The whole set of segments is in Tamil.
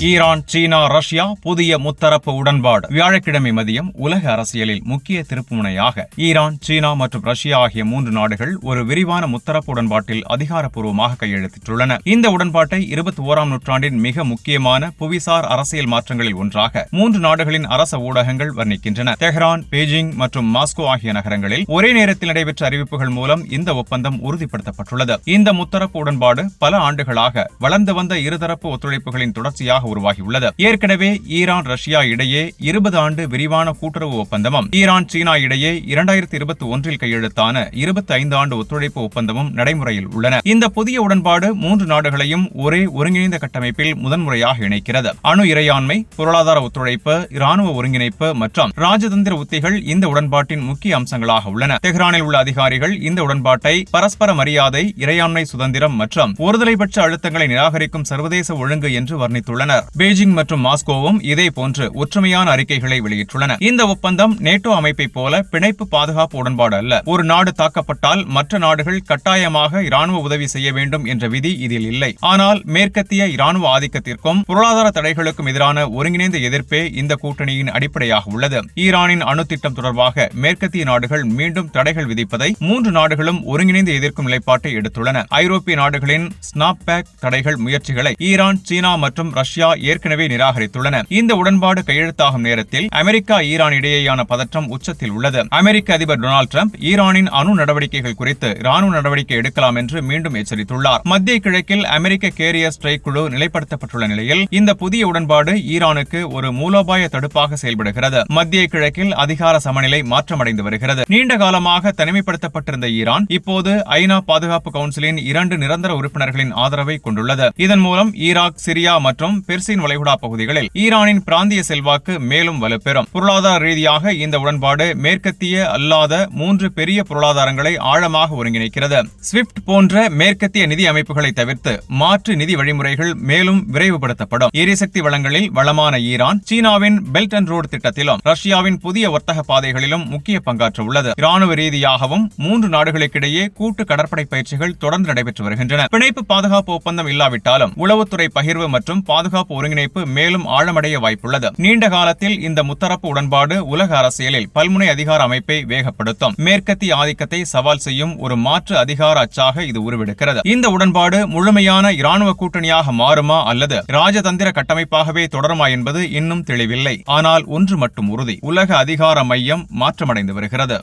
ஈரான், சீனா, ரஷ்யா புதிய முத்தரப்பு உடன்பாடு. வியாழக்கிழமை மதியம் உலக அரசியலில் முக்கிய திருப்புமுனையாக ஈரான், சீனா மற்றும் ரஷ்யா ஆகிய 3 நாடுகள் ஒரு விரிவான முத்தரப்பு உடன்பாட்டில் அதிகாரப்பூர்வமாக கையெழுத்திட்டுள்ளன. இந்த உடன்பாட்டை 21ஆம் நூற்றாண்டின் மிக முக்கியமான புவிசார் அரசியல் மாற்றங்களில் ஒன்றாக 3 நாடுகளின் அரச ஊடகங்கள் வர்ணிக்கின்றன. தெஹ்ரான், பெய்ஜிங் மற்றும் மாஸ்கோ ஆகிய நகரங்களில் ஒரே நேரத்தில் நடைபெற்ற அறிவிப்புகள் மூலம் இந்த ஒப்பந்தம் உறுதிப்படுத்தப்பட்டுள்ளது. இந்த முத்தரப்பு உடன்பாடு பல ஆண்டுகளாக வளர்ந்து வந்த இருதரப்பு ஒத்துழைப்புகளின் தொடர்ச்சியாக உருவாகியுள்ளது. ஏற்கனவே ஈரான், ரஷ்யா இடையே 20 ஆண்டு விரிவான கூட்டுறவு ஒப்பந்தமும், ஈரான், சீனா இடையே 2021 கையெழுத்தான 25 ஆண்டு ஒத்துழைப்பு ஒப்பந்தமும் நடைமுறையில் உள்ளன. இந்த புதிய உடன்பாடு 3 நாடுகளையும் ஒரே ஒருங்கிணைந்த கட்டமைப்பில் முதன்முறையாக இணைக்கிறது. அணு இறையாண்மை, பொருளாதார ஒத்துழைப்பு, இராணுவ ஒருங்கிணைப்பு மற்றும் ராஜதந்திர உத்திகள் இந்த உடன்பாட்டின் முக்கிய அம்சங்களாக உள்ளன. தெஹ்ரானில் உள்ள அதிகாரிகள் இந்த உடன்பாட்டை பரஸ்பர மரியாதை, இறையாண்மை, சுதந்திரம் மற்றும் ஒருதலைபட்ச அழுத்தங்களை நிராகரிக்கும் சர்வதேச ஒழுங்கு என்று வர்ணித்துள்ளனர். பெய்ஜிங் மற்றும் மாஸ்கோவும் இதே போன்று ஒற்றுமையான அறிக்கைகளை வெளியிட்டுள்ளன. இந்த ஒப்பந்தம் நேட்டோ அமைப்பை போல பிணைப்பு பாதுகாப்பு உடன்பாடு அல்ல. ஒரு நாடு தாக்கப்பட்டால் மற்ற நாடுகள் கட்டாயமாக இராணுவ உதவி செய்ய வேண்டும் என்ற விதி இதில் இல்லை. ஆனால் மேற்கத்திய இராணுவ ஆதிக்கத்திற்கும் பொருளாதார தடைகளுக்கும் எதிரான ஒருங்கிணைந்த எதிர்ப்பே இந்த கூட்டணியின் அடிப்படையாக உள்ளது. ஈரானின் அணு திட்டம் தொடர்பாக மேற்கத்திய நாடுகள் மீண்டும் தடைகள் விதிப்பதை 3 நாடுகளும் ஒருங்கிணைந்து எதிர்க்கும் நிலைப்பாட்டை எடுத்துள்ளன. ஐரோப்பிய நாடுகளின் ஸ்னாப்பேக் தடைகள் முயற்சிகளை ஈரான், சீனா மற்றும் ரஷ்யா ஏற்கனவே நிராகரித்துள்ளன. இந்த உடன்பாடு கையெழுத்தாகும் நேரத்தில் அமெரிக்கா, ஈரான் இடையேயான பதற்றம் உச்சத்தில் உள்ளது. அமெரிக்க அதிபர் டொனால்டு டிரம்ப் ஈரானின் அணு நடவடிக்கைகள் குறித்து ராணுவ நடவடிக்கை எடுக்கலாம் என்று மீண்டும் எச்சரித்துள்ளார். மத்திய கிழக்கில் அமெரிக்க கேரியர் ஸ்ட்ரைக் குழு நிலைப்படுத்தப்பட்டுள்ள நிலையில் இந்த புதிய உடன்பாடு ஈரானுக்கு ஒரு மூலோபாய தடுப்பாக செயல்படுகிறது. மத்திய கிழக்கில் அதிகார சமநிலை மாற்றமடைந்து வருகிறது. நீண்ட காலமாக தனிமைப்படுத்தப்பட்டிருந்த ஈரான் இப்போது ஐநா பாதுகாப்பு கவுன்சிலின் 2 நிரந்தர உறுப்பினர்களின் ஆதரவை கொண்டுள்ளது. இதன் மூலம் ஈராக், சிரியா மற்றும் பெர்சியன் வளைகுடா பகுதிகளில் ஈரானின் பிராந்திய செல்வாக்கு மேலும் வலுப்பெறும். பொருளாதார ரீதியாக இந்த உடன்பாடு மேற்கத்திய அல்லாத 3 பெரிய பொருளாதாரங்களை ஆழமாக ஒருங்கிணைக்கிறது. ஸ்விஃப்ட் போன்ற மேற்கத்திய நிதி அமைப்புகளை தவிர்த்து மாற்று நிதி வழிமுறைகள் மேலும் விரைவுபடுத்தப்படும். எரிசக்தி வளங்களில் வளமான ஈரான், சீனாவின் பெல்ட் அண்ட் ரோடு திட்டத்திலும் ரஷ்யாவின் புதிய வர்த்தக பாதைகளிலும் முக்கிய பங்காற்ற உள்ளது. ராணுவ ரீதியாகவும் 3 நாடுகளுக்கிடையே கூட்டு கடற்படை பயிற்சிகள் தொடர்ந்து நடைபெற்று வருகின்றன. பிணைப்பு பாதுகாப்பு ஒப்பந்தம் இல்லாவிட்டாலும் உளவுத்துறை பகிர்வு மற்றும் பாதுகாப்பு ஒருங்கிணைப்பு மேலும் ஆழமடைய வாய்ப்புள்ளது. நீண்ட காலத்தில் இந்த முத்தரப்பு உடன்பாடு உலக அரசியலில் பல்முனை அதிகார அமைப்பை வேகப்படுத்தும். மேற்கத்திய ஆதிக்கத்தை சவால் செய்யும் ஒரு மாற்று அதிகார அச்சாக இது உருவெடுக்கிறது. இந்த உடன்பாடு முழுமையான இராணுவ கூட்டணியாக மாறுமா அல்லது ராஜதந்திர கட்டமைப்பாகவே தொடருமா என்பது இன்னும் தெளிவில்லை. ஆனால் ஒன்று மட்டும் உறுதி: உலக அதிகார மையம் மாற்றமடைந்து வருகிறது.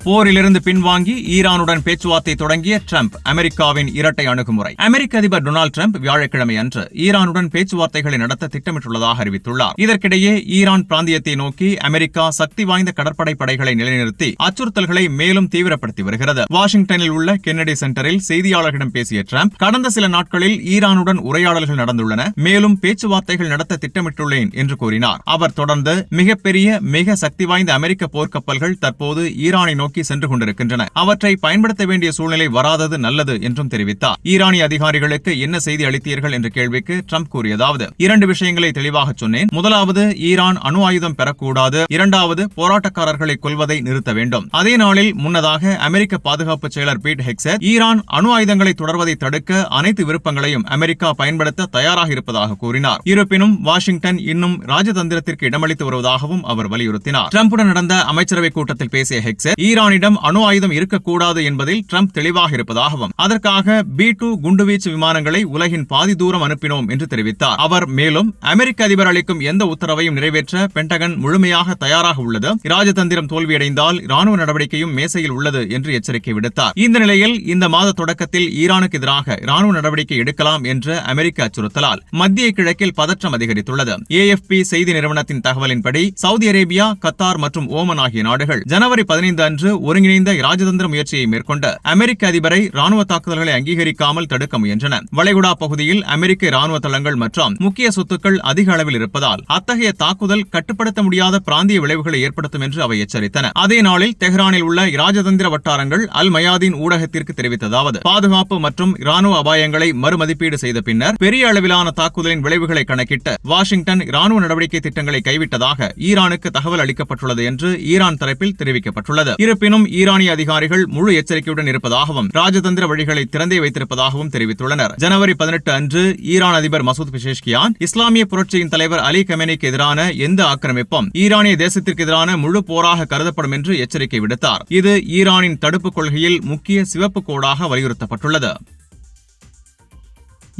போரிலிருந்து பின்வாங்கி ஈரானுடன் பேச்சுவார்த்தை தொடங்கிய டிரம்ப், அமெரிக்காவின் இரட்டை அணுகுமுறை. அமெரிக்க அதிபர் டொனால்டு டிரம்ப் வியாழக்கிழமை அன்று ஈரானுடன் பேச்சுவார்த்தைகளை நடத்த திட்டமிட்டுள்ளதாக அறிவித்துள்ளார். இதற்கிடையே ஈரான் பிராந்தியத்தை நோக்கி அமெரிக்கா சக்தி வாய்ந்த கடற்படை படைகளை நிலைநிறுத்தி அச்சுறுத்தல்களை மேலும் தீவிரப்படுத்தி வருகிறது. வாஷிங்டனில் உள்ள கென்னடி சென்டரில் செய்தியாளர்களிடம் பேசிய டிரம்ப், கடந்த சில நாட்களில் ஈரானுடன் உரையாடல்கள் நடந்துள்ளன, மேலும் பேச்சுவார்த்தைகள் நடத்த திட்டமிட்டுள்ளேன் என்று கூறினார். அவர் தொடர்ந்து, மிகப்பெரிய, மிக சக்தி வாய்ந்த அமெரிக்க போர்க்கப்பல்கள் தற்போது ஈரானை நோக்கி சென்று கொண்டிருக்கின்றன. அவற்றை பயன்படுத்த வேண்டிய சூழ்நிலை வராதது நல்லது என்றும் தெரிவித்தார். ஈரானிய அதிகாரிகளுக்கு என்ன செய்தி அளித்தீர்கள் என்ற கேள்விக்கு டிரம்ப் கூறியதாவது: 2 விஷயங்களை தெளிவாக சொன்னேன். முதலாவது, ஈரான் அணு ஆயுதம் பெறக்கூடாது. இரண்டாவது, போராட்டக்காரர்களை கொல்வதை நிறுத்த வேண்டும். அதே நாளில் முன்னதாக அமெரிக்க பாதுகாப்பு செயலர் பீட் ஹெக்ஸெட், ஈரான் அணு ஆயுதங்களை தொடர்வதை தடுக்க அனைத்து விருப்பங்களையும் அமெரிக்கா பயன்படுத்த தயாராக இருப்பதாக கூறினார். இருப்பினும் வாஷிங்டன் இன்னும் ராஜதந்திரத்திற்கு இடமளித்து வருவதாகவும் அவர் வலியுறுத்தினார். டிரம்புடன் நடந்த அமைச்சரவை கூட்டத்தில் பேசிய ஹெக்ஸெட், ஈரானிடம் அணு ஆயுதம் இருக்கக்கூடாது என்பதில் டிரம்ப் தெளிவாக இருப்பதாகவும், அதற்காக B-2 குண்டுவீச்சு விமானங்களை உலகின் பாதி தூரம் அனுப்பினோம் என்று தெரிவித்தார். அவர் மேலும், அமெரிக்க அதிபர் அளிக்கும் எந்த உத்தரவையும் நிறைவேற்ற பென்டகன் முழுமையாக தயாராக உள்ளது. ராஜதந்திரம் தோல்வியடைந்தால் ராணுவ நடவடிக்கையும் மேசையில் உள்ளது என்று எச்சரிக்கை விடுத்தார். இந்த நிலையில் இந்த மாத தொடக்கத்தில் ஈரானுக்கு எதிராக ராணுவ நடவடிக்கை எடுக்கலாம் என்ற அமெரிக்க அச்சுறுத்தலால் மத்திய கிழக்கில் பதற்றம் அதிகரித்துள்ளது. AFP செய்தி நிறுவனத்தின் தகவலின்படி சவுதி அரேபியா, கத்தார் மற்றும் ஓமன் ஆகிய நாடுகள் ஜனவரி 15 அன்று ஒருங்கிணைந்த ராஜதந்திர முயற்சியை மேற்கொண்டு அமெரிக்க அதிபரை ராணுவ தாக்குதல்களை அங்கீகரிக்காமல் தடுக்க முயன்றன. வளைகுடா பகுதியில் அமெரிக்க ராணுவ தளங்கள் மற்றும் முக்கிய சொத்துக்கள் அதிக அளவில் இருப்பதால் அத்தகைய தாக்குதல் கட்டுப்படுத்த முடியாத பிராந்திய விளைவுகளை ஏற்படுத்தும் என்று அவை எச்சரித்தன. அதே நாளில் தெஹ்ரானில் உள்ள ராஜதந்திர வட்டாரங்கள் அல் மயாதீன் ஊடகத்திற்கு தெரிவித்ததாவது: பாதுகாப்பு மற்றும் ராணுவ அபாயங்களை மறுமதிப்பீடு செய்த பின்னர் பெரிய அளவிலான தாக்குதலின் விளைவுகளை கணக்கிட்டு வாஷிங்டன் ராணுவ நடவடிக்கை திட்டங்களை கைவிட்டதாக ஈரானுக்கு தகவல் அளிக்கப்பட்டுள்ளது என்று ஈரான் தரப்பில் தெரிவிக்கப்பட்டுள்ளது. இருப்பினும் ஈரானிய அதிகாரிகள் முழு எச்சரிக்கையுடன் இருப்பதாகவும் ராஜதந்திர வழிகளை திறந்தே வைத்திருப்பதாகவும் தெரிவித்துள்ளனர். ஜனவரி 18 அன்று ஈரான் அதிபர் மசூத் பெஷேஷ்கியான் இஸ்லாமிய புரட்சியின் தலைவர் அலி கமேனிக்கு எதிரான எந்த ஆக்கிரமிப்பும் ஈரானிய தேசத்திற்கு எதிரான முழு போராக கருதப்படும் என்று எச்சரிக்கை விடுத்தார். இது ஈரானின் தடுப்புக் கொள்கையில் முக்கிய சிவப்பு கோடாக வலியுறுத்தப்பட்டுள்ளது.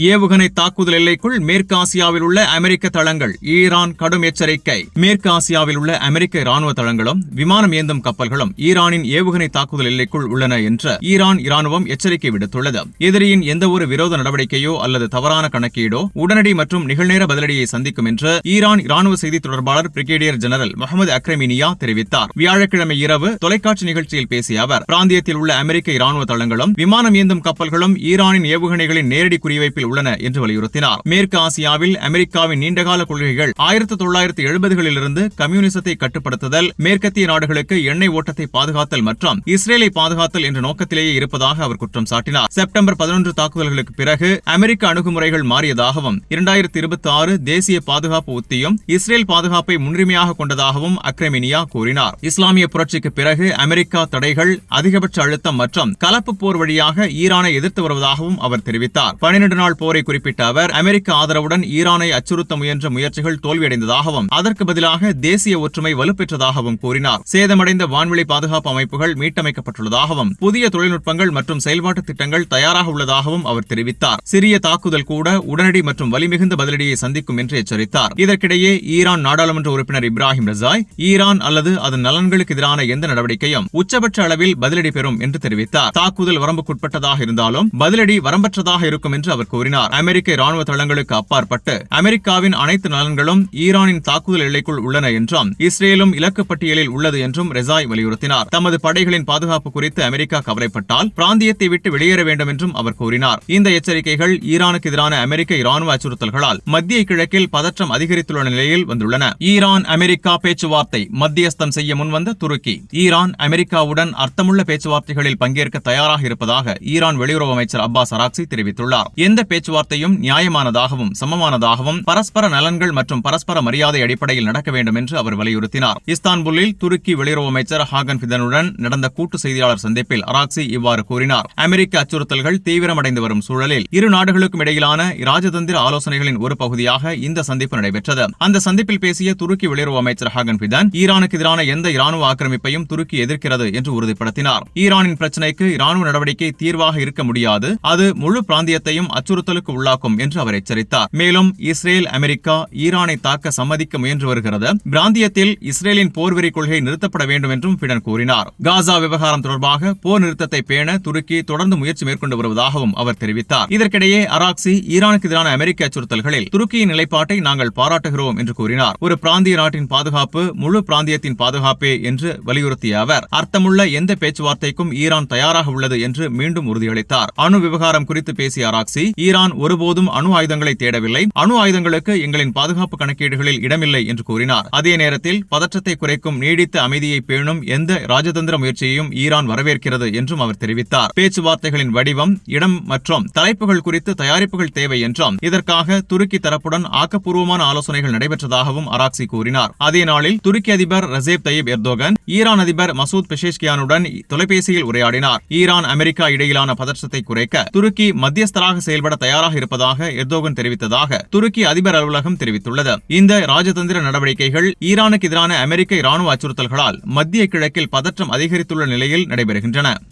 ஏவுகணை தாக்குதல் எல்லைக்குள் மேற்கு ஆசியாவில் உள்ள அமெரிக்க தளங்கள், ஈரான் கடும் எச்சரிக்கை. மேற்கு ஆசியாவில் உள்ள அமெரிக்க ராணுவ தளங்களும் விமானம் ஏந்தும் கப்பல்களும் ஈரானின் ஏவுகணை தாக்குதல் எல்லைக்குள் உள்ளன என்று ஈரான் ராணுவம் எச்சரிக்கை விடுத்துள்ளது. எதிரியின் எந்தவொரு விரோத நடவடிக்கையோ அல்லது தவறான கணக்கீடோ உடனடி மற்றும் நிகழ்நேர பதிலடியை சந்திக்கும் என்று ஈரான் ராணுவ செய்தி தொடர்பாளர் பிரிகேடியர் ஜெனரல் முகமது அக்ரமினியா தெரிவித்தார். வியாழக்கிழமை இரவு தொலைக்காட்சி நிகழ்ச்சியில் பேசிய அவர், பிராந்தியத்தில் உள்ள அமெரிக்க ராணுவ தளங்களும் விமானம் ஏந்தும் கப்பல்களும் ஈரானின் ஏவுகணைகளின் நேரடி குறிவைப்பில் உள்ளன என்று வலியுறுத்தினார். மேற்கு ஆசியாவில் அமெரிக்காவின் நீண்டகால கொள்கைகள் 1970களிலிருந்து கம்யூனிசத்தை கட்டுப்படுத்துதல், மேற்கத்திய நாடுகளுக்கு எண்ணெய் ஓட்டத்தை பாதுகாத்தல் மற்றும் இஸ்ரேலை பாதுகாத்தல் என்ற நோக்கத்திலேயே இருப்பதாக அவர் குற்றம் சாட்டினார். செப்டம்பர் 11 தாக்குதல்களுக்கு பிறகு அமெரிக்க அணுகுமுறைகள் மாறியதாகவும் 2026 தேசிய பாதுகாப்பு உத்தியும் இஸ்ரேல் பாதுகாப்பை முன்னுரிமையாக கொண்டதாகவும் அக்ரமினியா கூறினார். இஸ்லாமிய புரட்சிக்கு பிறகு அமெரிக்கா தடைகள், அதிகபட்ச அழுத்தம் மற்றும் கலப்பு போர் வழியாக ஈரானை எதிர்த்து வருவதாகவும் அவர் தெரிவித்தார். 12 நாள் போரை குறிப்பிட்ட அவர், அமெரிக்க ஆதரவுடன் ஈரானை அச்சுறுத்த முயன்ற முயற்சிகள் தோல்வியடைந்ததாகவும் அதற்கு பதிலாக தேசிய ஒற்றுமை வலுப்பெற்றதாகவும் கூறினார். சேதமடைந்த வான்வெளி பாதுகாப்பு அமைப்புகள் மீட்டமைக்கப்பட்டுள்ளதாகவும் புதிய தொழில்நுட்பங்கள் மற்றும் செயல்பாட்டு திட்டங்கள் தயாராக உள்ளதாகவும் அவர் தெரிவித்தார். சிறிய தாக்குதல் கூட உடனடி மற்றும் வலிமிகுந்த பதிலடியை சந்திக்கும் என்று எச்சரித்தார். இதற்கிடையே ஈரான் நாடாளுமன்ற உறுப்பினர் இப்ராஹிம் ரசாய், ஈரான் அல்லது அதன் நலன்களுக்கு எதிரான எந்த நடவடிக்கையும் உச்சபட்ச அளவில் பதிலடி பெறும் என்று தெரிவித்தார். தாக்குதல் வரம்புக்குட்பட்டதாக இருந்தாலும் பதிலடி வரம்பற்றதாக இருக்கும் என்று அவர் கூறினார். அமெரிக்க ராணுவ தளங்களுக்கு அப்பாற்பட்டு அமெரிக்காவின் அனைத்து நலன்களும் ஈரானின் தாக்குதல் எல்லைக்குள் உள்ளன என்றும் இஸ்ரேலும் இலக்கு பட்டியலில் உள்ளது என்றும் ரெசாய் வலியுறுத்தினார். தமது படைகளின் பாதுகாப்பு குறித்து அமெரிக்கா கவலைப்பட்டால் பிராந்தியத்தை விட்டு வெளியேற வேண்டும் என்றும் அவர் கூறினார். இந்த எச்சரிக்கைகள் ஈரானுக்கு எதிரான அமெரிக்க ராணுவ அச்சுறுத்தல்களால் மத்திய கிழக்கில் பதற்றம் அதிகரித்துள்ள நிலையில் வந்துள்ளன. ஈரான் அமெரிக்கா பேச்சுவார்த்தை, மத்தியஸ்தம் செய்ய முன்வந்த துருக்கி. ஈரான் அமெரிக்காவுடன் அர்த்தமுள்ள பேச்சுவார்த்தைகளில் பங்கேற்க தயாராக இருப்பதாக ஈரான் வெளியுறவு அமைச்சர் அப்பாஸ் அராக்சி தெரிவித்துள்ளார். எந்த பேச்சுவார்த்தையும் நியாயமானதாகவும் சமமானதாகவும் பரஸ்பர நலன்கள் மற்றும் பரஸ்பர மரியாதை அடிப்படையில் நடக்க வேண்டும் என்று அவர் வலியுறுத்தினார். இஸ்தான்புல்லில் துருக்கி வெளியுறவு அமைச்சர் ஹாகன் ஃபிதனுடன் நடந்த கூட்டு செய்தியாளர் சந்திப்பில் அராக்சி இவ்வாறு கூறினார். அமெரிக்க அச்சுறுத்தல்கள் தீவிரமடைந்து வரும் சூழலில் இரு நாடுகளுக்கும் இடையிலான ராஜதந்திர ஆலோசனைகளின் ஒரு பகுதியாக இந்த சந்திப்பு நடைபெற்றது. அந்த சந்திப்பில் பேசிய துருக்கி வெளியுறவு அமைச்சர் ஹாகன் ஃபிதன், ஈரானுக்கு எதிரான எந்த ராணுவ ஆக்கிரமிப்பையும் துருக்கி எதிர்க்கிறது என்று உறுதிப்படுத்தினார். ஈரானின் பிரச்சினைக்கு ராணுவ நடவடிக்கை தீர்வாக இருக்க முடியாது, அது முழு பிராந்தியத்தையும் அச்சுறுத்தலுக்கு உள்ளாக்கும் என்று அவர் எச்சரித்தார். மேலும் இஸ்ரேல் அமெரிக்கா ஈரானை தாக்க சம்மதிக்க முயன்று வருகிறது, பிராந்தியத்தில் இஸ்ரேலின் போர்வெறி கொள்கை நிறுத்தப்பட வேண்டும் என்றும் ஃபிடன் கூறினார். காசா விவகாரம் தொடர்பாக போர் நிறுத்தத்தை பேண துருக்கி தொடர்ந்து முயற்சி மேற்கொண்டு வருவதாகவும் அவர் தெரிவித்தார். இதற்கிடையே அராக்சி ஈரானுக்கு எதிரான அமெரிக்க அச்சுறுத்தல்களில் துருக்கியின் நிலைப்பாட்டை நாங்கள் பாராட்டுகிறோம் என்று கூறினார். ஒரு பிராந்திய நாட்டின் பாதுகாப்பு முழு பிராந்தியத்தின் பாதுகாப்பே என்று வலியுறுத்திய அவர், அர்த்தமுள்ள எந்த பேச்சுவார்த்தைக்கும் ஈரான் தயாராக உள்ளது என்று மீண்டும் உறுதியளித்தார். அணு விவகாரம் குறித்து பேசிய அராக்சி, ஈரான் ஒருபோதும் அணு ஆயுதங்களை தேடவில்லை, அணு ஆயுதங்களுக்கு எங்களின் பாதுகாப்பு கணக்கீடுகளில் இடமில்லை என்று கூறினார். அதே நேரத்தில் பதற்றத்தை குறைக்கும் நீடித்த அமைதியை பேணும் எந்த ராஜதந்திர முயற்சியையும் ஈரான் வரவேற்கிறது என்றும் அவர் தெரிவித்தார். பேச்சுவார்த்தைகளின் வடிவம், இடம் மற்றும் தலைப்புகள் குறித்து தயாரிப்புகள் தேவை என்றும் இதற்காக துருக்கி தரப்புடன் ஆக்கப்பூர்வமான ஆலோசனைகள் நடைபெற்றதாகவும் அராக்சி கூறினார். அதே நாளில் துருக்கி அதிபர் ரசேப் தய்யிப் எர்தோகன் ஈரான் அதிபர் மசூத் பெஷேஷ்கியானுடன் தொலைபேசியில் உரையாடினார். ஈரான் அமெரிக்கா இடையிலான பதற்றத்தை குறைக்க துருக்கி மத்தியஸ்தராக செயல்பட தயாராக இருப்பதாக எர்தோகன் தெரிவித்ததாக துருக்கி அதிபர் அலுவலகம் தெரிவித்துள்ளது. இந்த ராஜதந்திர நடவடிக்கைகள் ஈரானுக்கு எதிரான அமெரிக்க ராணுவ அச்சுறுத்தல்களால் மத்திய கிழக்கில் பதற்றம் அதிகரித்துள்ள நிலையில் நடைபெறுகின்றன.